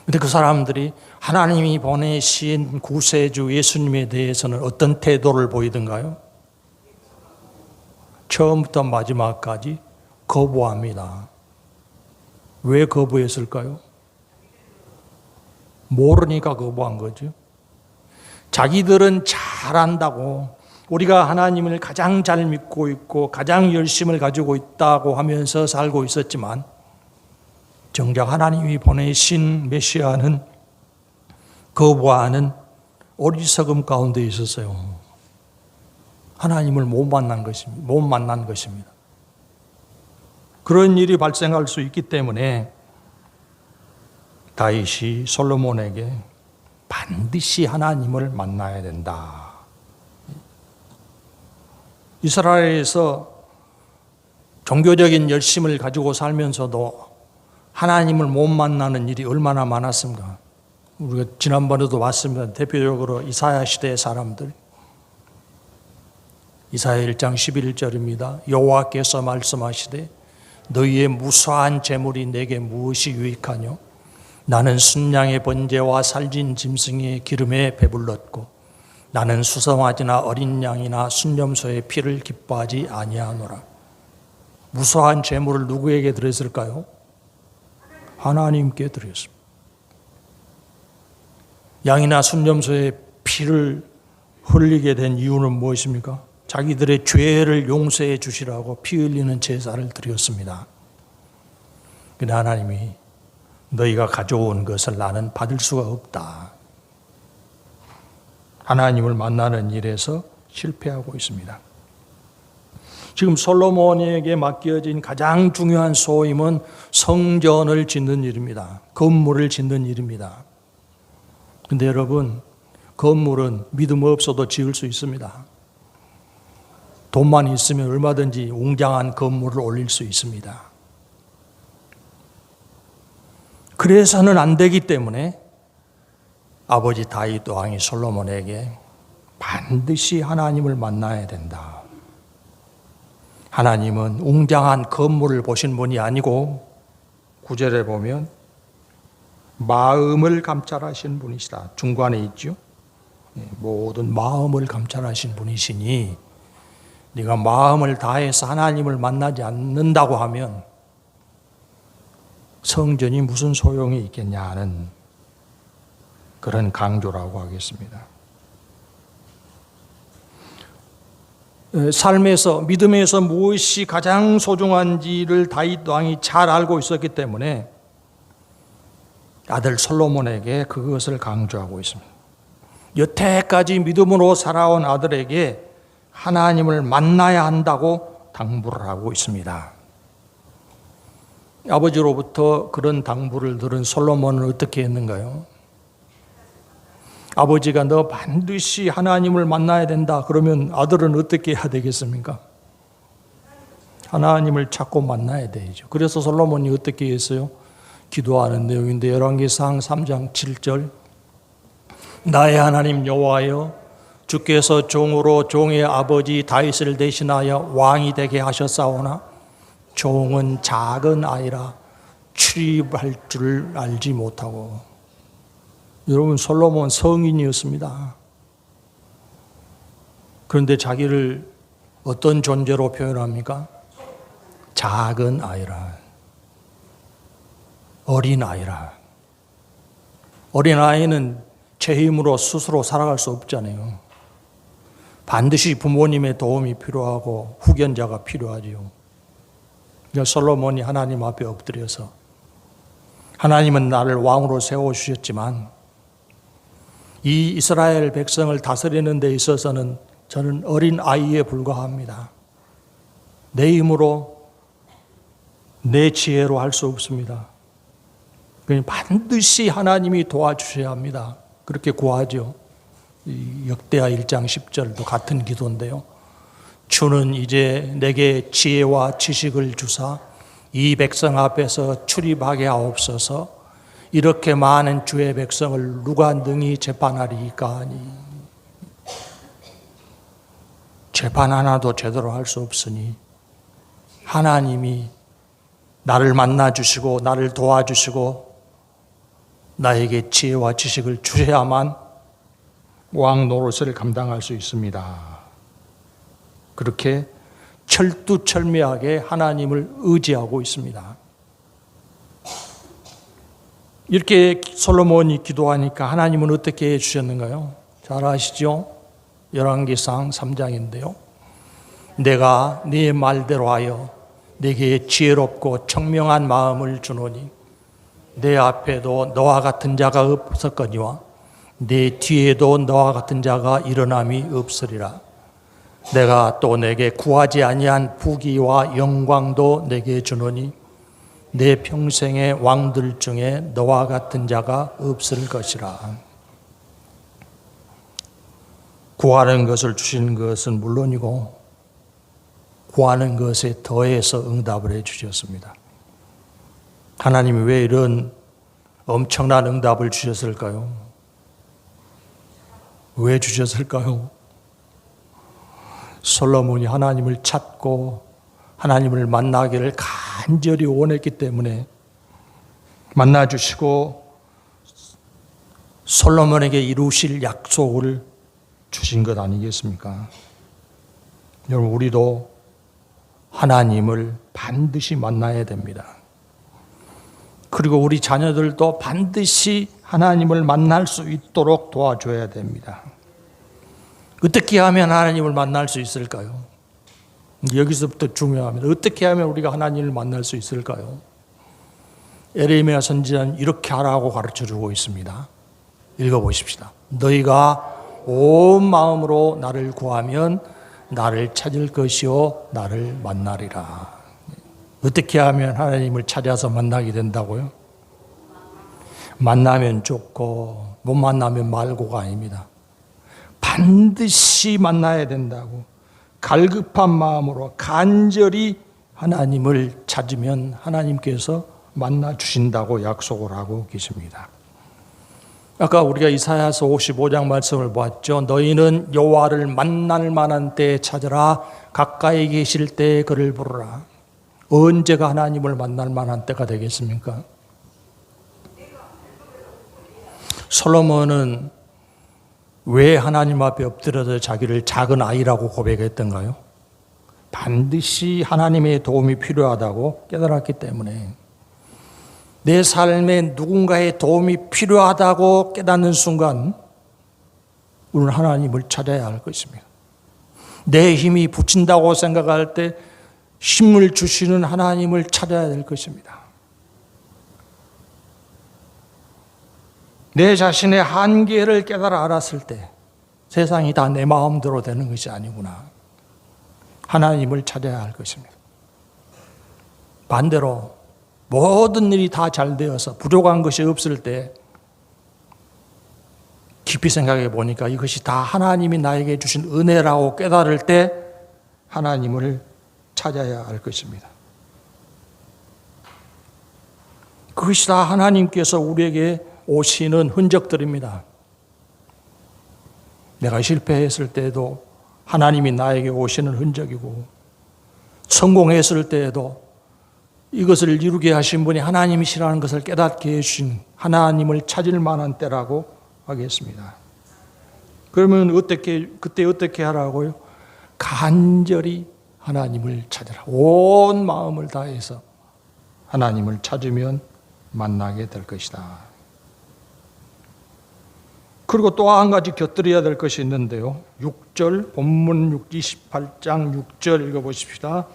그런데 그 사람들이 하나님이 보내신 구세주 예수님에 대해서는 어떤 태도를 보이던가요? 처음부터 마지막까지 거부합니다. 왜 거부했을까요? 모르니까 거부한 거죠. 자기들은 잘 안다고, 우리가 하나님을 가장 잘 믿고 있고 가장 열심을 가지고 있다고 하면서 살고 있었지만 정작 하나님이 보내신 메시아는 거부하는 어리석음 가운데 있었어요. 하나님을 못 만난 것입니다. 그런 일이 발생할 수 있기 때문에 다윗이 솔로몬에게 반드시 하나님을 만나야 된다. 이스라엘에서 종교적인 열심을 가지고 살면서도 하나님을 못 만나는 일이 얼마나 많았습니까? 우리가 지난번에도 봤습니다. 대표적으로 이사야 시대의 사람들. 이사야 1장 11절입니다. 여호와께서 말씀하시되 너희의 무수한 재물이 내게 무엇이 유익하뇨? 나는 순양의 번제와 살진 짐승의 기름에 배불렀고 나는 수송아지나 어린 양이나 순념소의 피를 기뻐하지 아니하노라. 무수한 재물을 누구에게 드렸을까요? 하나님께 드렸습니다. 양이나 순념소의 피를 흘리게 된 이유는 무엇입니까? 자기들의 죄를 용서해 주시라고 피 흘리는 제사를 드렸습니다. 그런데 하나님이 너희가 가져온 것을 나는 받을 수가 없다. 하나님을 만나는 일에서 실패하고 있습니다. 지금 솔로몬에게 맡겨진 가장 중요한 소임은 성전을 짓는 일입니다. 건물을 짓는 일입니다. 그런데 여러분, 건물은 믿음 없어도 지을 수 있습니다. 돈만 있으면 얼마든지 웅장한 건물을 올릴 수 있습니다. 그래서는 안 되기 때문에 아버지 다윗 왕이 솔로몬에게 반드시 하나님을 만나야 된다. 하나님은 웅장한 건물을 보신 분이 아니고 9절에 보면 마음을 감찰하신 분이시다. 중간에 있죠. 모든 마음을 감찰하신 분이시니 네가 마음을 다해서 하나님을 만나지 않는다고 하면 성전이 무슨 소용이 있겠냐 하는 그런 강조라고 하겠습니다. 삶에서, 믿음에서 무엇이 가장 소중한지를 다윗 왕이 잘 알고 있었기 때문에 아들 솔로몬에게 그것을 강조하고 있습니다. 여태까지 믿음으로 살아온 아들에게 하나님을 만나야 한다고 당부를 하고 있습니다. 아버지로부터 그런 당부를 들은 솔로몬은 어떻게 했는가요? 아버지가 너 반드시 하나님을 만나야 된다 그러면 아들은 어떻게 해야 되겠습니까? 하나님을 찾고 만나야 되죠. 그래서 솔로몬이 어떻게 했어요? 기도하는 내용인데 열왕기상 3장 7절 나의 하나님 여호와여 주께서 종으로 종의 아버지 다윗을 대신하여 왕이 되게 하셨사오나 종은 작은 아이라 출입할 줄 알지 못하고. 여러분 솔로몬 성인이었습니다. 그런데 자기를 어떤 존재로 표현합니까? 작은 아이라, 어린 아이라. 어린 아이는 제 힘으로 스스로 살아갈 수 없잖아요. 반드시 부모님의 도움이 필요하고 후견자가 필요하지요. 솔로몬이 하나님 앞에 엎드려서 하나님은 나를 왕으로 세워주셨지만 이 이스라엘 백성을 다스리는 데 있어서는 저는 어린 아이에 불과합니다. 내 힘으로 내 지혜로 할 수 없습니다. 반드시 하나님이 도와주셔야 합니다. 그렇게 구하죠. 역대하 1장 10절도 같은 기도인데요. 주는 이제 내게 지혜와 지식을 주사 이 백성 앞에서 출입하게 하옵소서. 이렇게 많은 주의 백성을 누가 능히 재판하리까 하니. 재판 하나도 제대로 할 수 없으니 하나님이 나를 만나주시고 나를 도와주시고 나에게 지혜와 지식을 주셔야만 왕 노릇을 감당할 수 있습니다. 그렇게 철두철미하게 하나님을 의지하고 있습니다. 이렇게 솔로몬이 기도하니까 하나님은 어떻게 해주셨는가요? 잘 아시죠? 열왕기상 3장인데요. 내가 네 말대로 하여 네게 지혜롭고 청명한 마음을 주노니 내 앞에도 너와 같은 자가 없었거니와 내 뒤에도 너와 같은 자가 일어남이 없으리라. 내가 또 내게 구하지 아니한 부귀와 영광도 내게 주노니 내 평생의 왕들 중에 너와 같은 자가 없을 것이라. 구하는 것을 주신 것은 물론이고 구하는 것에 더해서 응답을 해 주셨습니다. 하나님이 왜 이런 엄청난 응답을 주셨을까요? 왜 주셨을까요? 솔로몬이 하나님을 찾고 하나님을 만나기를 간절히 원했기 때문에 만나주시고 솔로몬에게 이루실 약속을 주신 것 아니겠습니까? 여러분, 우리도 하나님을 반드시 만나야 됩니다. 그리고 우리 자녀들도 반드시 하나님을 만날 수 있도록 도와줘야 됩니다. 어떻게 하면 하나님을 만날 수 있을까요? 여기서부터 중요합니다. 어떻게 하면 우리가 하나님을 만날 수 있을까요? 에레미야 선지자는 이렇게 하라고 가르쳐주고 있습니다. 읽어보십시다. 너희가 온 마음으로 나를 구하면 나를 찾을 것이요 나를 만나리라. 어떻게 하면 하나님을 찾아서 만나게 된다고요? 만나면 좋고 못 만나면 말고가 아닙니다. 반드시 만나야 된다고 갈급한 마음으로 간절히 하나님을 찾으면 하나님께서 만나 주신다고 약속을 하고 계십니다. 아까 우리가 이사야서 55장 말씀을 보았죠. 너희는 여호와를 만날 만한 때에 찾으라. 가까이 계실 때에 그를 부르라. 언제가 하나님을 만날 만한 때가 되겠습니까? 솔로몬은 왜 하나님 앞에 엎드려서 자기를 작은 아이라고 고백했던가요? 반드시 하나님의 도움이 필요하다고 깨달았기 때문에. 내 삶에 누군가의 도움이 필요하다고 깨닫는 순간 우리는 하나님을 찾아야 할 것입니다. 내 힘이 붙인다고 생각할 때 힘을 주시는 하나님을 찾아야 될 것입니다. 내 자신의 한계를 깨달아 알았을 때 세상이 다 내 마음대로 되는 것이 아니구나. 하나님을 찾아야 할 것입니다. 반대로 모든 일이 다 잘 되어서 부족한 것이 없을 때 깊이 생각해 보니까 이것이 다 하나님이 나에게 주신 은혜라고 깨달을 때 하나님을 찾아야 할 것입니다. 그것이 다 하나님께서 우리에게 오시는 흔적들입니다. 내가 실패했을 때에도 하나님이 나에게 오시는 흔적이고, 성공했을 때에도 이것을 이루게 하신 분이 하나님이시라는 것을 깨닫게 해주신 하나님을 찾을 만한 때라고 하겠습니다. 그러면 그때 어떻게 하라고요? 간절히 하나님을 찾으라. 온 마음을 다해서 하나님을 찾으면 만나게 될 것이다. 그리고 또 한 가지 곁들여야 될 것이 있는데요. 6절, 본문 28장 6절 읽어보십시다.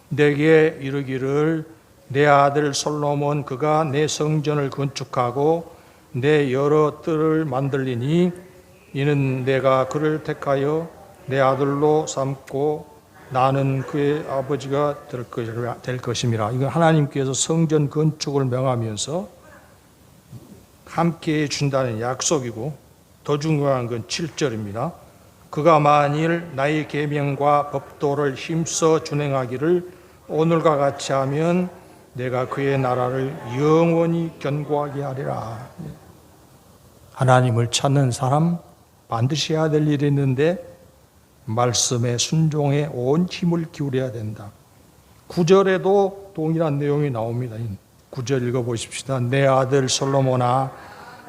내게 이르기를 내 아들 솔로몬 그가 내 성전을 건축하고 내 여러 뜰을 만들리니 이는 내가 그를 택하여 내 아들로 삼고 나는 그의 아버지가 될 것임이라. 이건 하나님께서 성전 건축을 명하면서 함께 해준다는 약속이고, 더 중요한 건 7절입니다. 그가 만일 나의 계명과 법도를 힘써 준행하기를 오늘과 같이 하면 내가 그의 나라를 영원히 견고하게 하리라. 하나님을 찾는 사람 반드시 해야 될 일이 있는데 말씀에 순종해 온 힘을 기울여야 된다. 9절에도 동일한 내용이 나옵니다. 9절 읽어보십시다. 내 아들 솔로몬아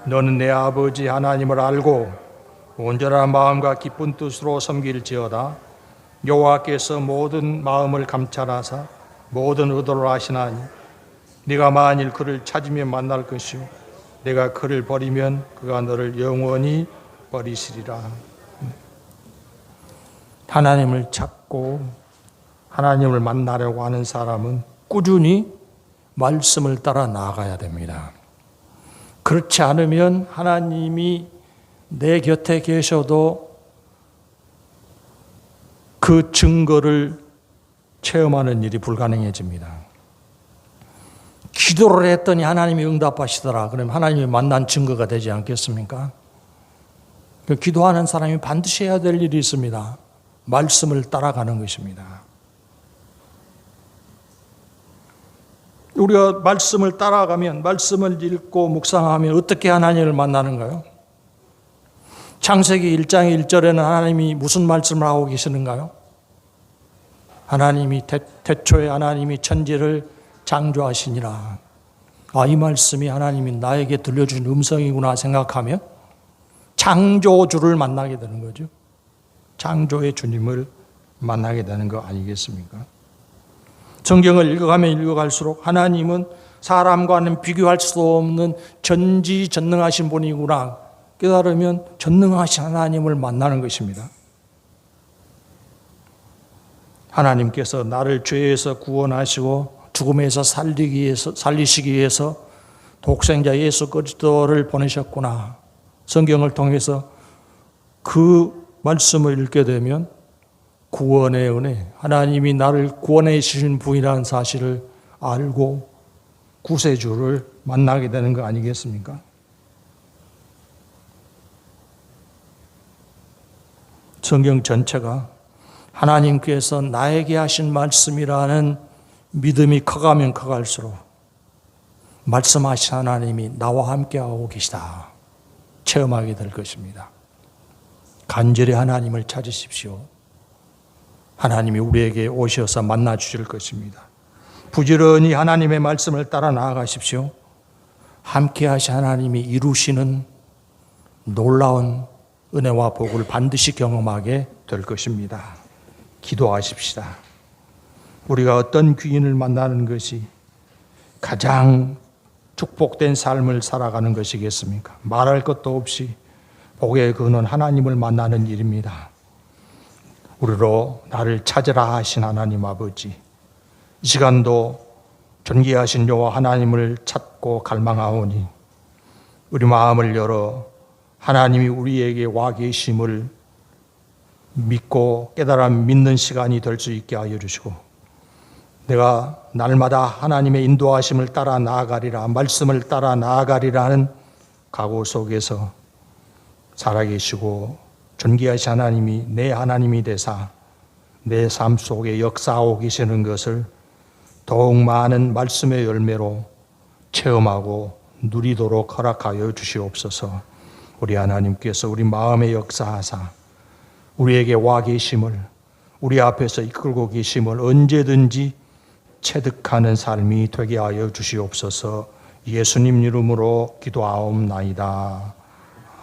너는 내 아버지 하나님을 알고 온전한 마음과 기쁜 뜻으로 섬길지어다. 여호와께서 모든 마음을 감찰하사 모든 의도를 아시나니 네가 만일 그를 찾으면 만날 것이요 내가 그를 버리면 그가 너를 영원히 버리시리라. 하나님을 찾고 하나님을 만나려고 하는 사람은 꾸준히 말씀을 따라 나아가야 됩니다. 그렇지 않으면 하나님이 내 곁에 계셔도 그 증거를 체험하는 일이 불가능해집니다. 기도를 했더니 하나님이 응답하시더라. 그러면 하나님이 만난 증거가 되지 않겠습니까? 기도하는 사람이 반드시 해야 될 일이 있습니다. 말씀을 따라가는 것입니다. 우리가 말씀을 따라가면, 말씀을 읽고 묵상하면 어떻게 하나님을 만나는가요? 창세기 1장 1절에는 하나님이 무슨 말씀을 하고 계시는가요? 하나님이 태초에 하나님이 천지를 창조하시니라. 이 말씀이 하나님이 나에게 들려준 음성이구나 생각하면 창조주를 만나게 되는 거죠. 창조의 주님을 만나게 되는 거 아니겠습니까? 성경을 읽어가면 읽어갈수록 하나님은 사람과는 비교할 수 없는 전지전능하신 분이구나 깨달으면 전능하신 하나님을 만나는 것입니다. 하나님께서 나를 죄에서 구원하시고 죽음에서 살리시기 위해서 독생자 예수 그리스도를 보내셨구나. 성경을 통해서 그 말씀을 읽게 되면 구원의 은혜, 하나님이 나를 구원해 주신 분이라는 사실을 알고 구세주를 만나게 되는 거 아니겠습니까? 성경 전체가 하나님께서 나에게 하신 말씀이라는 믿음이 커가면 커갈수록 말씀하신 하나님이 나와 함께하고 계시다 체험하게 될 것입니다. 간절히 하나님을 찾으십시오. 하나님이 우리에게 오셔서 만나 주실 것입니다. 부지런히 하나님의 말씀을 따라 나아가십시오. 함께 하신 하나님이 이루시는 놀라운 은혜와 복을 반드시 경험하게 될 것입니다. 기도하십시다. 우리가 어떤 귀인을 만나는 것이 가장 축복된 삶을 살아가는 것이겠습니까? 말할 것도 없이 복의 근원 하나님을 만나는 일입니다. 우리로 나를 찾으라 하신 하나님 아버지, 이 시간도 존귀하신 여호와 하나님을 찾고 갈망하오니 우리 마음을 열어 하나님이 우리에게 와 계심을 믿고 깨달아 믿는 시간이 될 수 있게 하여 주시고, 내가 날마다 하나님의 인도하심을 따라 나아가리라, 말씀을 따라 나아가리라는 각오 속에서 살아계시고 존귀하신 하나님이 내 하나님이 되사 내 삶 속에 역사하고 계시는 것을 더욱 많은 말씀의 열매로 체험하고 누리도록 허락하여 주시옵소서. 우리 하나님께서 우리 마음에 역사하사 우리에게 와 계심을, 우리 앞에서 이끌고 계심을 언제든지 체득하는 삶이 되게 하여 주시옵소서. 예수님 이름으로 기도하옵나이다.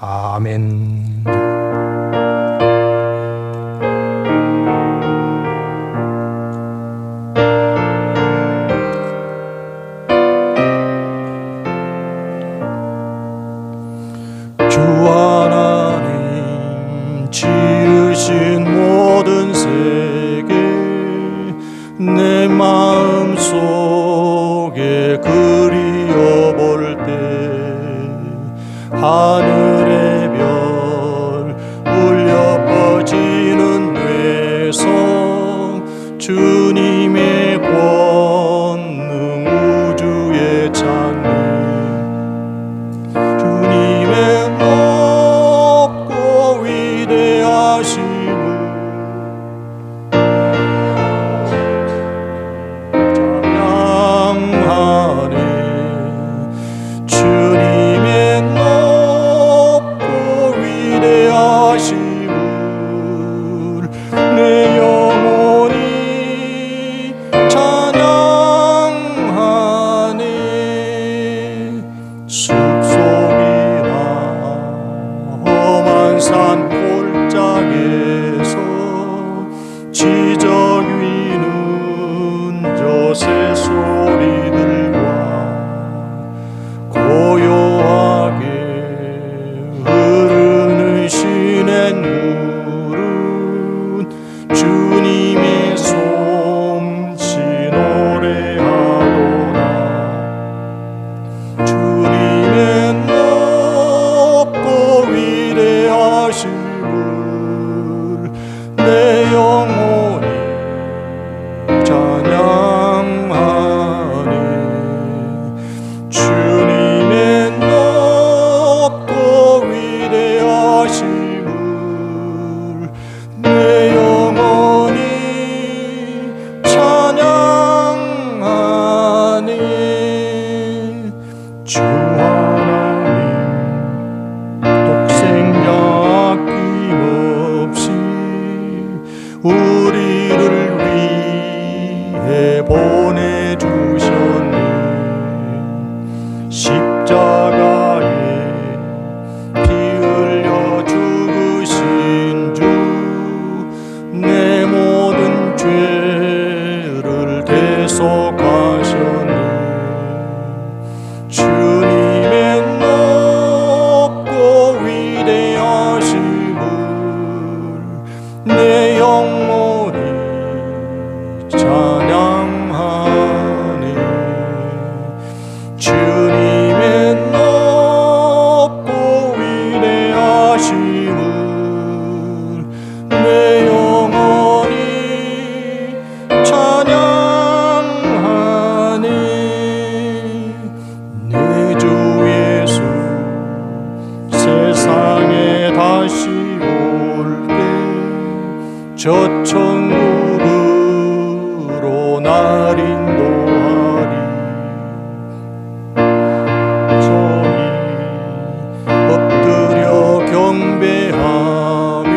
아멘. 주 하나님 지으신 모든 세계 내 마음 속에 그리워볼 때 하늘의 별 울려 퍼지는 뇌성 주님의 권능 우주의 찬미 주님의 높고 위대하심을 찬양하네. 주님의 높고 위대하심을 내 영혼이 찬양하네. 숲속이나 험한 산 골짜기에서 지적 위는 저 새소리들과 고요하게 흐르는 시냇물은 주님의 솜씨 노래하도다. 주님의 높고 위대하심을 내 영혼이 찬양하네. 주님의 높고 위대하심을 내 영혼이 찬양하네. 주 하나님 독생자 아낌없이 우리를 위해 보내주셨네. 십자가에 피 흘려 죽으신 주 내 모든 죄를 대속하셨네. 주님의 높고 위대하심을 내 영혼이 찬양하네. 주님의 높고 위대하심을 내 영혼이 찬양하네. 내 주 예수 세상에 다시 올 때 저 천국으로 날 인도하리. 저희 엎드려 경배하며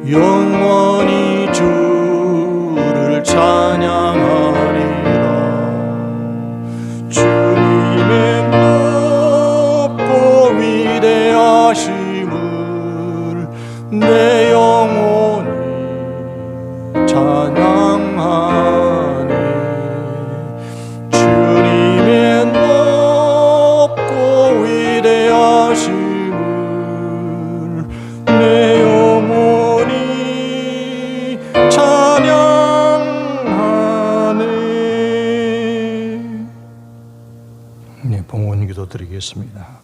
영원히 주를 찬양하리라. 주님의 높고 위대하심을 내 영혼이 네, 봉헌 기도 드리겠습니다.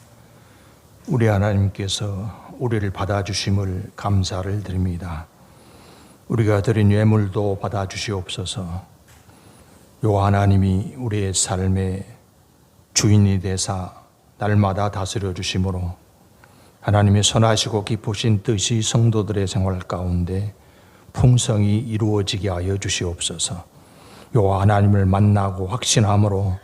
우리 하나님께서 우리를 받아주심을 감사를 드립니다. 우리가 드린 예물도 받아주시옵소서. 요 하나님이 우리의 삶의 주인이 되사 날마다 다스려 주심으로 하나님의 선하시고 기쁘신 뜻이 성도들의 생활 가운데 풍성히 이루어지게 하여 주시옵소서. 요 하나님을 만나고 확신함으로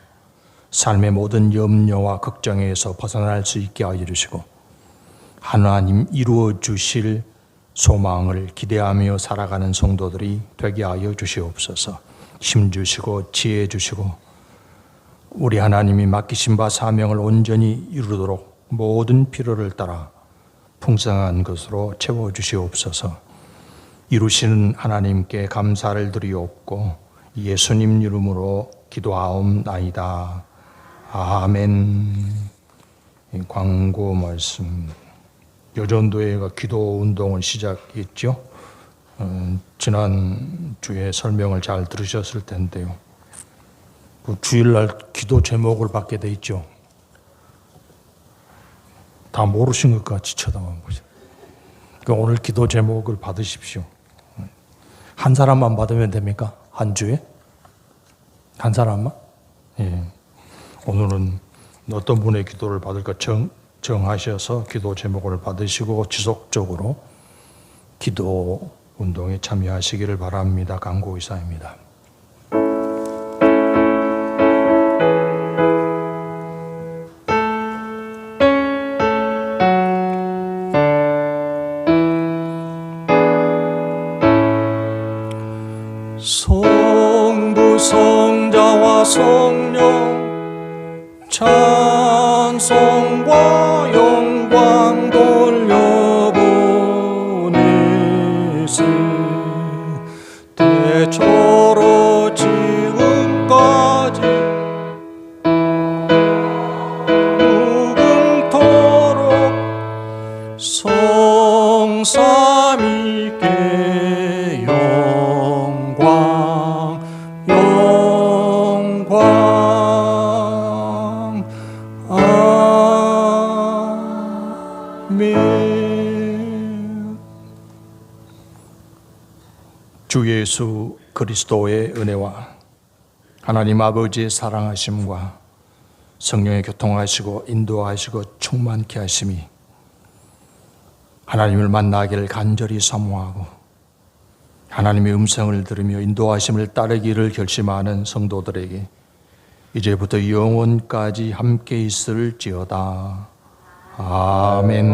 삶의 모든 염려와 걱정에서 벗어날 수 있게 하여 주시고 하나님 이루어 주실 소망을 기대하며 살아가는 성도들이 되게 하여 주시옵소서. 힘 주시고 지혜 주시고 우리 하나님이 맡기신 바 사명을 온전히 이루도록 모든 필요를 따라 풍성한 것으로 채워 주시옵소서. 이루시는 하나님께 감사를 드리옵고 예수님 이름으로 기도하옵나이다. 아멘. 광고 말씀. 여전도회가 기도 운동을 시작했죠. 지난 주에 설명을 잘 들으셨을 텐데요. 그 주일날 기도 제목을 받게 돼 있죠. 다 모르신 것 같이 쳐다만 보세요. 그러니까 오늘 기도 제목을 받으십시오. 한 사람만 받으면 됩니까? 한 주에? 한 사람만? 예. 오늘은 어떤 분의 기도를 받을까 정하셔서 기도 제목을 받으시고 지속적으로 기도 운동에 참여하시기를 바랍니다. 강고이사입니다. 성부 성자와 성령 찬송과 영광 돌려보내세 대처로 지금까지 무궁토록 성삼위께 영광 아멘. 주 예수 그리스도의 은혜와 하나님 아버지의 사랑하심과 성령의 교통하시고 인도하시고 충만케 하심이 하나님을 만나기를 간절히 사모하고 하나님의 음성을 들으며 인도하심을 따르기를 결심하는 성도들에게 이제부터 영원까지 함께 있을지어다. 아멘.